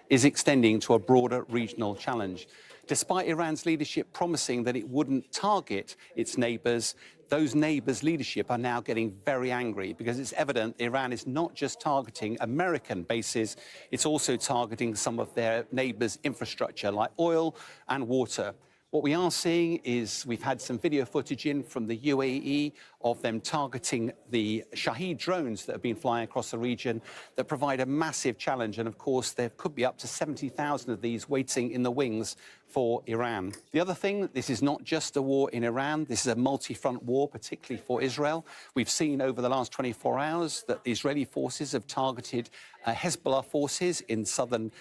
is extending to a broader regional challenge. Despite Iran's leadership promising that it wouldn't target its neighbours, those neighbours' leadership are now getting very angry because it's evident Iran is not just targeting American bases, it's also targeting some of their neighbours' infrastructure like oil and water. What we are seeing is we've had some video footage in from the UAE of them targeting the Shahed drones that have been flying across the region that provide a massive challenge. And of course, there could be up to 70,000 of these waiting in the wings for Iran. The other thing, this is not just a war in Iran. This is a multi-front war, particularly for Israel. We've seen over the last 24 hours that the Israeli forces have targeted Hezbollah forces in southern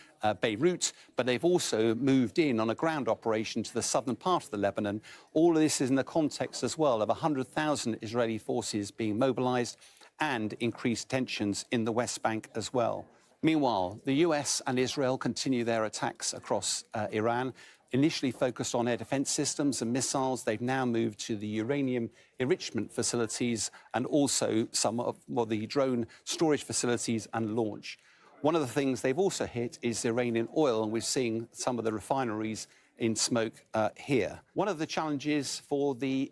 Beirut, but they've also moved in on a ground operation to the southern part of the Lebanon. All of this is in the context as well of 100,000 Israeli forces being mobilized and increased tensions in the West Bank as well. Meanwhile, the US and Israel continue their attacks across Iran. Initially focused on air defense systems and missiles, they've now moved to the uranium enrichment facilities and also some of the drone storage facilities and launch. One of the things they've also hit is Iranian oil, and we're seeing some of the refineries in smoke here. One of the challenges for the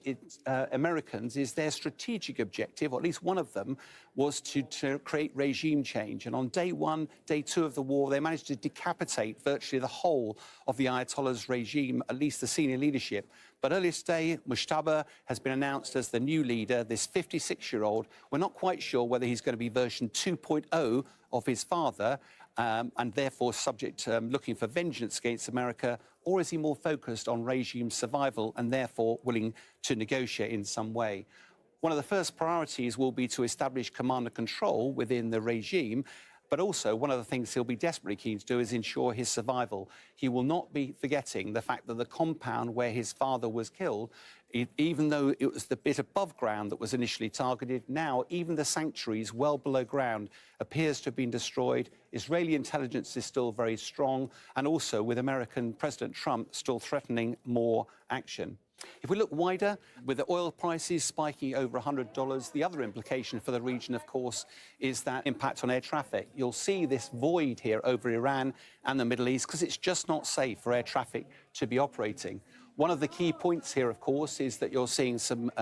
Americans is their strategic objective, or at least one of them, was to create regime change. And on day one, day two of the war, they managed to decapitate virtually the whole of the Ayatollah's regime, at least the senior leadership. But earlier today, Mujtaba has been announced as the new leader, this 56-year-old. We're not quite sure whether he's going to be version 2.0 of his father, and therefore subject to looking for vengeance against America, or is he more focused on regime survival and therefore willing to negotiate in some way? One of the first priorities will be to establish command and control within the regime, but also one of the things he'll be desperately keen to do is ensure his survival. He will not be forgetting the fact that the compound where his father was killed, even though it was the bit above ground that was initially targeted, now even the sanctuaries well below ground appears to have been destroyed. Israeli intelligence is still very strong, and also with American President Trump still threatening more action. If we look wider, with the oil prices spiking over $100, the other implication for the region, of course, is that impact on air traffic. You'll see this void here over Iran and the Middle East because it's just not safe for air traffic to be operating. One of the key points here, of course, is that you're seeing some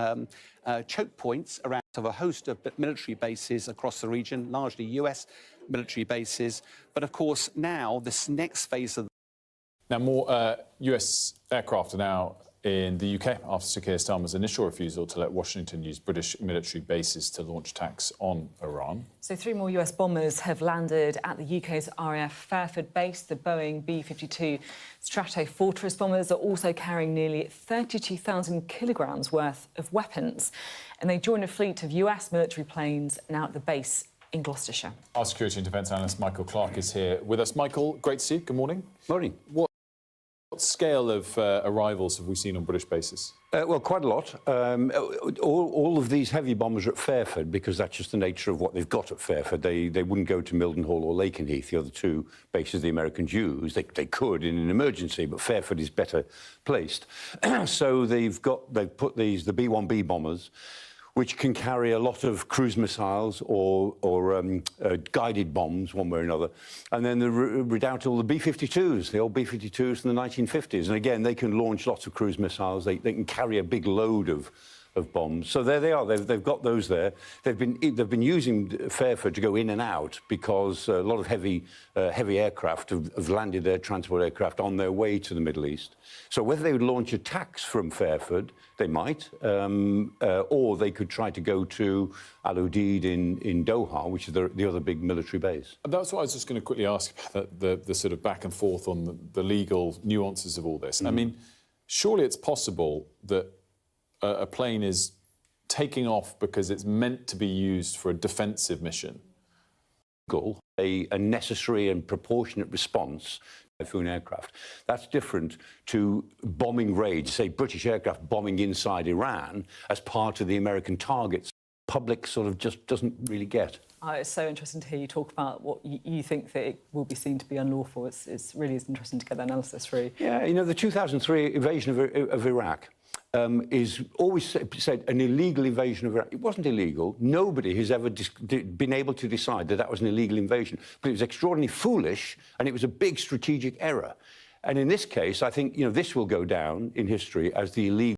choke points around a host of military bases across the region, largely US military bases. But, of course, now this next phase of... Now, more US aircraft are now in the UK after Sir Keir Starmer's initial refusal to let Washington use British military bases to launch attacks on Iran. So 3 more US bombers have landed at the UK's RAF Fairford base. The Boeing B-52 Stratofortress bombers are also carrying nearly 32,000 kilograms worth of weapons, and they join a fleet of US military planes now at the base in Gloucestershire. Our security and defence analyst Michael Clark is here with us. Michael, great to see you. Good morning. Morning. What scale of arrivals have we seen on British bases? Well, quite a lot. All of these heavy bombers are at Fairford because that's just the nature of what they've got at Fairford. They wouldn't go to Mildenhall or Lakenheath, the other two bases the Americans use. They could in an emergency, but Fairford is better placed. So they've put the B-1B bombers, which can carry a lot of cruise missiles or guided bombs, one way or another. And then the redoubtable, the B-52s, the old B-52s from the 1950s. And again, they can launch lots of cruise missiles. They can carry a big load of bombs. So there they are. They've got those there. They've been using Fairford to go in and out because a lot of heavy aircraft have landed their transport aircraft on their way to the Middle East. So whether they would launch attacks from Fairford, they might, or they could try to go to Al Udeid in Doha, which is the other big military base. That's what I was just going to quickly ask about, the sort of back and forth on the legal nuances of all this. I mean, surely it's possible that a plane is taking off because it's meant to be used for a defensive mission. A necessary and proportionate response to Typhoon aircraft. That's different to bombing raids, say British aircraft bombing inside Iran as part of the American targets. Public sort of just doesn't really get. It's so interesting to hear you talk about what you think that it will be seen to be unlawful. It's really interesting to get that analysis through. Yeah, you know, the 2003 invasion of Iraq, is always said an illegal invasion of Iraq. It wasn't illegal. Nobody has ever been able to decide that that was an illegal invasion. But it was extraordinarily foolish, and it was a big strategic error. And in this case, I think, this will go down in history as the illegal